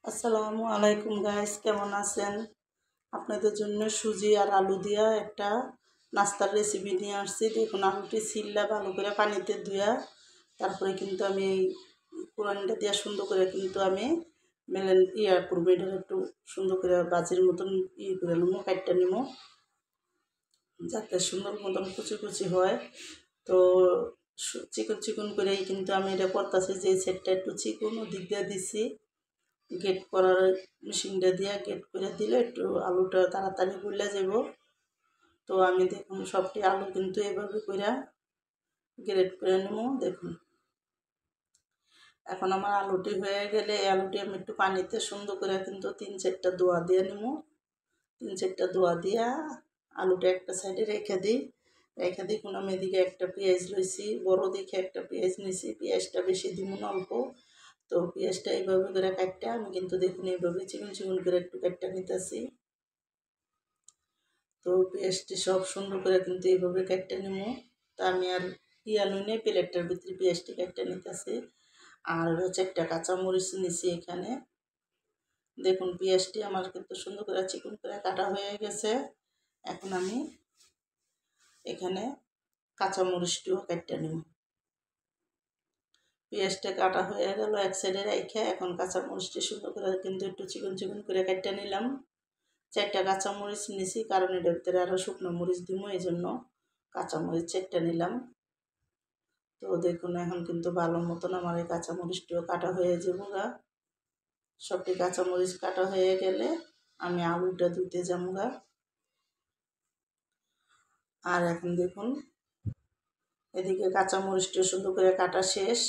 আসসালামু আলাইকুম গাইস, কেমন আছেন? আপনাদের জন্য সুজি আর আলু দিয়া একটা নাস্তার রেসিপি নিয়ে আসছি। দেখুন, আলুটি ছিললা ভালো করে পানিতে ধুয়া তারপরে কিন্তু আমি এই পুরানটা দিয়া সুন্দর করে কিন্তু আমি করবো। এটা একটু সুন্দর করে বাজির মতন করে নেবো, কাটটা নেবো যাতে সুন্দর মতন কুচি কুচি হয়। তো চিকন চিকন করেই কিন্তু আমি এটা করতেছি। যে সেটটা একটু চিকন ওদিক দিয়ে দিছি, গেট করার মেশিনটা দিয়ে গেট করে দিলে একটু আলুটা তাড়াতাড়ি গলে যাব। তো আমি দেখুন সবটি আলু কিন্তু এভাবে করে গ্রেট করে নেব। দেখুন, এখন আমার আলুটি হয়ে গেলে এই আলুটি আমি একটু পানিতে সুন্দর করে কিন্তু 3-4টা ধোয়া দিয়ে নেব। 3-4টা ধোয়া দিয়া আলুটা একটা সাইডে রেখে দিই। দেখুন, আমি এদিকে একটা পেঁয়াজ লইছি, বড় দেখে একটা পেঁয়াজ নিয়েছি। পেঁয়াজটা বেশি দিব না, অল্প। তো পেঁয়াজটা এইভাবে করে কাটটা আমি কিন্তু দেখুন এইভাবে চিকন চিকন করে একটু কাটটা নিতেছি। তো পেঁয়াজটি সব সুন্দর করে কিন্তু এইভাবে কাটটা নেব। তা আমি আর লই নেই, প্লেটটার ভিতরে পেঁয়াজটি কাটটা নিতেছি। আর হচ্ছে একটা কাঁচামরিচ নিছি এখানে। দেখুন, পেঁয়াজটি আমার কিন্তু সুন্দর করে চিকন করে কাটা হয়ে গেছে। এখন আমি এখানে কাঁচামরিচটিও কাটটা নেব। পেঁয়াজটা কাটা হয়ে গেল, এক সাইডে রেখে এখন কাঁচামরিচটি সুন্দর করে কিন্তু একটু চিকন চিকন করে কাটটা নিলাম। 4টা কাঁচামরিচ নিছি, কারণ এটার ভিতরে আরও শুকনো মরিচ দিব, এই জন্য কাঁচামরিচ 4টা নিলাম। তো দেখুন, এখন কিন্তু ভালো মতন আমার এই কাঁচামরিচটিও কাটা হয়ে যাবো গা। সবটি কাঁচামরিচ কাটা হয়ে গেলে আমি আলুটা ধুতে যাবো গা। আর এখন দেখুন, এদিকে কাঁচামরিচটা সুন্দর করে কাটা শেষ।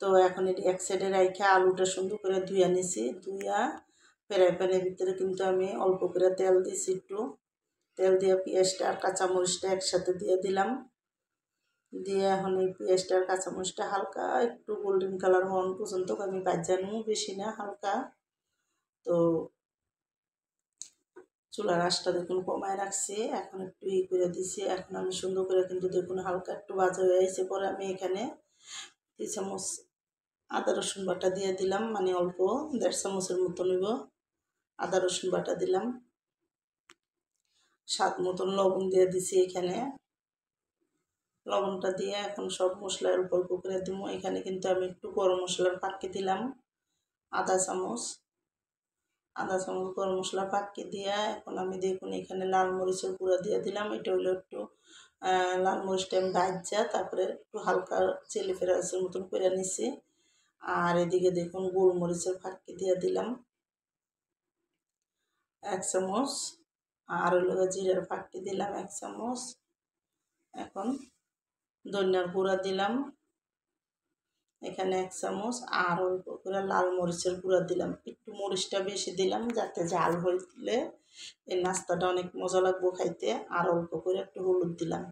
তো এখন এটি এক সাইডে রাইখা আলুটা সুন্দর করে ধুইয়া নিছি। ধুইয়া ফ্রাই প্যানের ভিতরে কিন্তু আমি অল্প করে তেল দিছি, একটু তেল দিয়ে পেঁয়াজটা আর কাঁচামরিচটা একসাথে দিয়ে দিলাম। দিয়ে এখন এই পেঁয়াজটা আর কাঁচামরিচটা হালকা একটু গোল্ডেন কালার হওয়ার পর্যন্ত আমি ভাজা নেব, বেশি না, হালকা। তো চুলার আঁচটা দেখুন কমায় রাখছি, এখন একটু করে দিছি। এখন আমি সুন্দর করে কিন্তু দেখুন হালকা একটু ভাজা হয়ে আসছে। পরে আমি এখানে 2 চামচ আদা রসুন বাটা দিয়ে দিলাম, মানে অল্প 1.5 চামচের মতো নেব আদা রসুন বাটা দিলাম। স্বাদ মতন লবণ দিয়ে দিছি এখানে। লবণটা দিয়ে এখন সব মশলা অল্প অল্প করে দিব। এখানে কিন্তু আমি একটু গরম মশলার পাকি দিলাম, আধা চামচ গরম মশলা পাকি দিয়া এখন আমি দেখুন এখানে লাল মরিচের গুঁড়া দিয়ে দিলাম। এটা হলো একটু লাল মরিচটা আমি ভাজা তারপরে একটু হালকা চিলি ফ্লেক্সের মতন করে নিছি। আর এদিকে দেখুন গোলমরিচের ফাঁকি দিয়ে দিলাম 1 চামচ। আর হলো জিরার ফাঁকি দিলাম 1 চামচ। এখন ধনিয়ার গুঁড়া দিলাম এখানে 1 চামচ। আর অল্প করে লাল মরিচের গুঁড়া দিলাম, একটু মরিচটা বেশি দিলাম যাতে ঝাল হইলে এই নাস্তাটা অনেক মজা লাগবে খাইতে। আর অল্প করে একটু হলুদ দিলাম।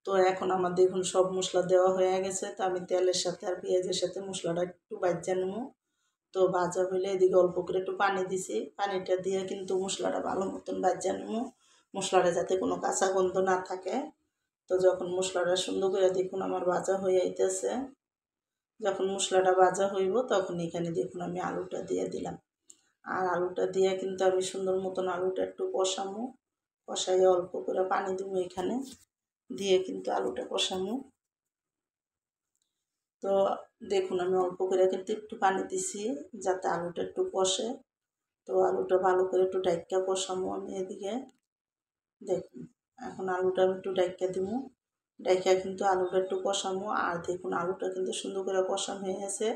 তো এখন আমার দেখুন সব মশলা দেওয়া হয়ে গেছে। তো আমি তেলের সাথে আর পেঁয়াজের সাথে মশলাটা একটু ভাজা নেব। তো ভাজা হইলে এদিকে অল্প করে একটু পানি দিছি, পানিটা দিয়ে কিন্তু মশলাটা ভালো মতন ভাজা নেব, মশলাটা যাতে কোনো কাঁচা গন্ধ না থাকে। তো যখন মশলাটা সুন্দর করে দেখুন আমার ভাজা হয়ে আইতেছে, যখন মশলাটা ভাজা হইব তখন এখানে দেখুন আমি আলুটা দিয়ে দিলাম। আর আলুটা দিয়ে কিন্তু আমি সুন্দর মতন আলুটা একটু কষামো, কষাইয়ে অল্প করে পানি দিব এখানে দিয়ে কিন্তু আলুটা কষামো। তো দেখুন আমি অল্প করে কিন্তু একটু পানি দিছি যাতে আলুটা একটু কষে। তো আলুটা ভালো করে একটু ডাইক্কা কষামো আমি এদিকে। দেখুন এখন আলুটা আমি একটু ডাইক্কা দিব, ডাইক্কা কিন্তু আলুটা একটু কষামো। আর দেখুন আলুটা কিন্তু সুন্দর করে কষানো হয়ে গেছে।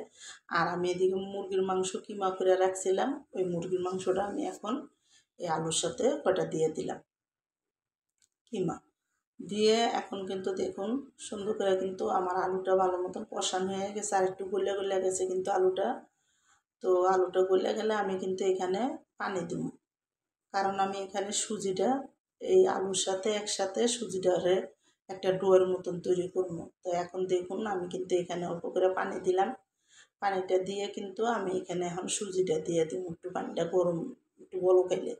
আর আমি এদিকে মুরগির মাংস কিমা করে রাখছিলাম, ওই মুরগির মাংসটা আমি এখন এই আলুর সাথে কটা দিয়ে দিলাম কিমা দিয়ে। এখন কিন্তু দেখুন সুন্দর করে কিন্তু আমার আলুটা ভালো মতন কষানো হয়ে গেছে, আর একটু গলে গলে গেছে কিন্তু আলুটা। তো আলুটা গলে গেলে আমি কিন্তু এখানে পানি দিব, কারণ আমি এখানে সুজিটা এই আলুর সাথে একসাথে সুজিটারে একটা ডোয়ের মতন তৈরি করবো। তো এখন দেখুন আমি কিন্তু এখানে অল্প করে পানি দিলাম, পানিটা দিয়ে কিন্তু আমি এখানে এখন সুজিটা দিয়ে দিব। একটু পানিটা গরম একটু বলো খাইলে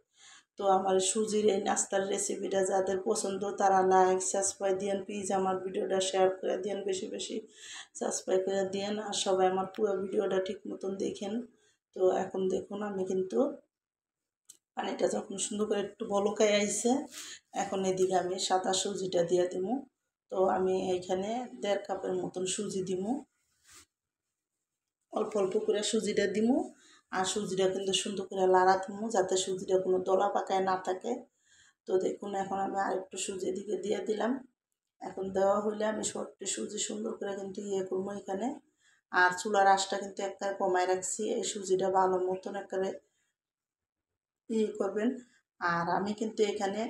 তো আমার সুজির এই নাস্তার রেসিপিটা যাদের পছন্দ তারা লাইক সাবস্ক্রাইব দিয়েন, প্লিজ আমার ভিডিওটা শেয়ার করে দিয়েন, বেশি বেশি সাবস্ক্রাইব করে দিয়েন, আর সবাই আমার পুরো ভিডিওটা ঠিক মতন দেখেন। তো এখন দেখুন আমি কিন্তু পানিটা যখন সুন্দর করে একটু বলকায় আইছে, এখন এদিকে আমি সাদা সুজিটা দিয়ে দিব। তো আমি এইখানে 1.5 কাপের মতন সুজি দিব, অল্প অল্প করে সুজিটা দিব। আর সুজিটা কিন্তু সুন্দর করে লাড়া দিব যাতে সুজিটা কোনো দলা পাকায় না থাকে। তো দেখুন এখন আমি আরেকটু সুজি এদিকে দিয়ে দিলাম। এখন দেওয়া হলে আমি সবটি সুজি সুন্দর করে কিন্তু করবো এখানে। আর চুলার আঁচটা কিন্তু একটা কমায় রাখছি, এই সুজিটা ভালো মতন একেবারে করবেন। আর আমি কিন্তু এখানে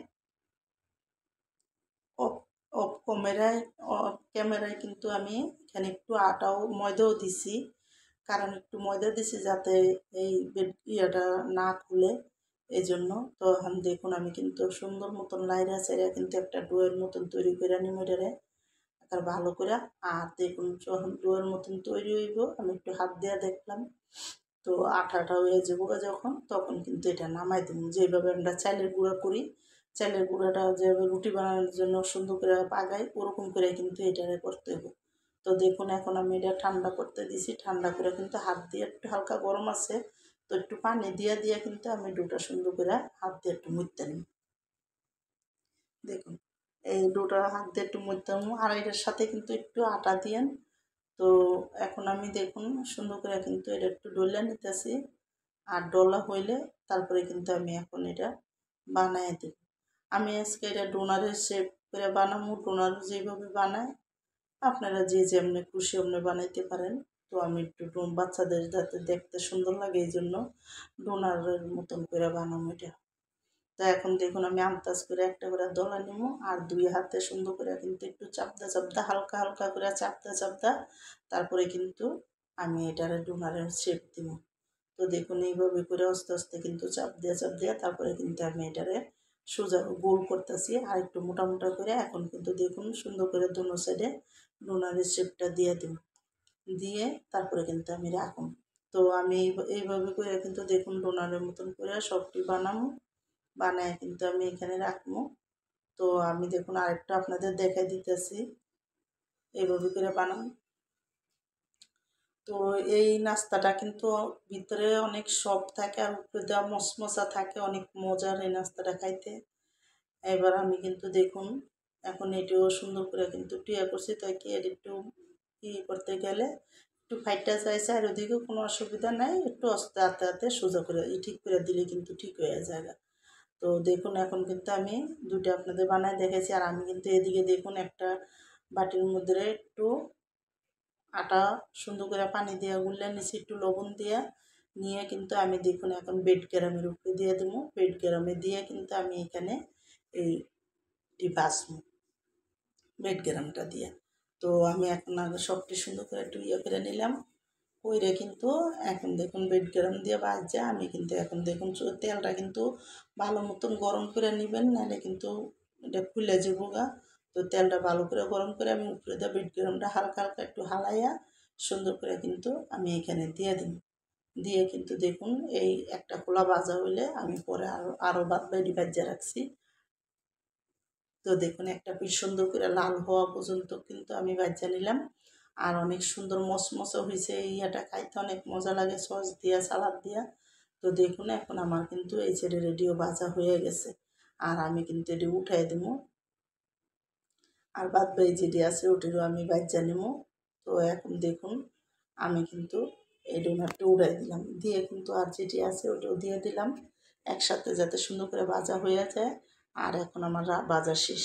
অফ অফ ক্যামেরায় কিন্তু আমি এখানে একটু আটাও ময়দাও দিছি, কারণ একটু ময়দা দিছি যাতে এই ইয়েটা না খুলে, এই জন্য। তো এখন দেখুন আমি কিন্তু সুন্দর মতন লাইরা চাইরা কিন্তু একটা ডোয়ের মতন তৈরি করে নিই এটারে একটা ভালো করে। আর দেখুন যখন ডোয়ের মতন তৈরি হইব আমি একটু হাত দিয়ে দেখলাম, তো আঠাটা হয়ে যাবো যখন, তখন কিন্তু এটা নামাই দেব। যেভাবে আমরা চালের গুঁড়া করি, চালের গুঁড়াটা যেভাবে রুটি বানানোর জন্য সুন্দর করে পাকাই, ওরকম করে কিন্তু এটারে করতে হবে। তো দেখুন এখন আমি এটা ঠান্ডা করতে দিছি, ঠান্ডা করে কিন্তু হাত দিয়ে একটু হালকা গরম আছে, তো একটু পানি দিয়ে দিয়ে কিন্তু আমি ডোটা সুন্দর করে হাত দিয়ে একটু মুড়তে নিই। দেখুন এই ডোটা হাত দিয়ে একটু মুড়তে নিব, আর এটার সাথে কিন্তু একটু আটা দিয়েন। তো এখন আমি দেখুন সুন্দর করে কিন্তু এটা একটু ডলে নিতেছি, আর ডলা হইলে তারপরে কিন্তু আমি এখন এটা বানাই দেব। আমি আজকে এটা ডোনারের শেপ করে বানাবো, ডোনার যেভাবে বানায় আপনারা যে যেমনি খুশি অমনি বানাইতে পারেন। তো আমি একটু বাচ্চাদের যাতে দেখতে সুন্দর লাগে এই জন্য ডোনারের মতন করে বানাবো এটা। তো এখন দেখুন আমি আন্দাজ করে একটা করে দলা নিব, আর 2 হাতে সুন্দর করে কিন্তু একটু চাপদা চাপদা হালকা হালকা করে চাপদা চাপদা তারপরে কিন্তু আমি এটারে ডোনারের শেপ দিব। তো দেখুন এইভাবে করে আস্তে আস্তে কিন্তু চাপ দিয়ে তারপরে কিন্তু আমি এটারে সোজা গোল করতেছি আর একটু মোটা মোটা করে। এখন কিন্তু দেখুন সুন্দর করে দোনো সাইডে ডোনারের শেপটা দিয়ে দিব, দিয়ে তারপরে কিন্তু আমি রাখুন। তো আমি এইভাবে করে কিন্তু দেখুন ডোনারের মতন করে সবটি বানাবো, বানায় কিন্তু আমি এখানে রাখবো। তো আমি দেখুন আরেকটা আপনাদের দেখাই দিতেছি, এইভাবে করে বানাবো। তো এই নাস্তাটা কিন্তু ভিতরে অনেক সফট থাকে আর উপরে দেওয়া মশমশা থাকে, অনেক মজার এই নাস্তাটা খাইতে। এবার আমি কিন্তু দেখুন এখন এটিও সুন্দর করে কিন্তু টিয়া করছি, তাই কি এর একটু করতে গেলে একটু ফাইটটা চাইছে, আর ওদিকেও কোনো অসুবিধা নাই, একটু আস্তে আস্তে আস্তে সোজা করে ঠিক করে দিলে কিন্তু ঠিক হয়ে যায়। তো দেখুন এখন কিন্তু আমি দুটো আপনাদের বানায় দেখেছি, আর আমি কিন্তু এদিকে দেখুন একটা বাটির মধ্যে একটু আটা সুন্দর করে পানি দিয়ে গুললে নিচে একটু লবণ দিয়ে নিয়ে কিন্তু আমি দেখুন এখন বেড গ্রামের উপরে দিয়ে দেবো। বেড গ্রামে দিয়ে কিন্তু আমি এখানে এইটি ভাজবো বেড গ্রামটা দিয়ে। তো আমি এখন আগে সবটি সুন্দর করে একটু করে নিলাম, কইরে কিন্তু এখন দেখুন বেড গ্রাম দিয়ে ভাজছে। আমি কিন্তু এখন দেখুন তেলটা কিন্তু ভালো মতন গরম করে নেবেন, নাহলে কিন্তু এটা খুলে যাবো গা। তো তেলটা ভালো করে গরম করে আমি উপরে দিয়ে বেড গ্রামটা হালকা হালকা একটু হালাইয়া সুন্দর করে কিন্তু আমি এখানে দিয়ে দিই, দিয়ে কিন্তু দেখুন এই একটা খোলা ভাজা হইলে আমি পরে আরও বেডি ভাজিয়ে রাখছি। তো দেখুন একটা পিঠ সুন্দর করে লাল হওয়া পর্যন্ত কিন্তু আমি ভাজিয়ে নিলাম, আর অনেক সুন্দর মশমশা হয়েছে। ইয়াটা খাইতে অনেক মজা লাগে সস দিয়া সালাদ দিয়া। তো দেখুন এখন আমার কিন্তু এই ছেড়ে রেডিও ভাজা হয়ে গেছে, আর আমি কিন্তু এটি উঠাই দেবো, আর বাদ বাকি যেটি আছে ওটিরও আমি ভাজা নেব। তো এখন দেখুন আমি কিন্তু এই ডোনারটা উড়াই দিলাম, দিয়ে কিন্তু আর যেটি আছে ওটাও দিয়ে দিলাম একসাথে যাতে সুন্দর করে ভাজা হয়ে যায়। আর এখন আমার ভাজা শেষ।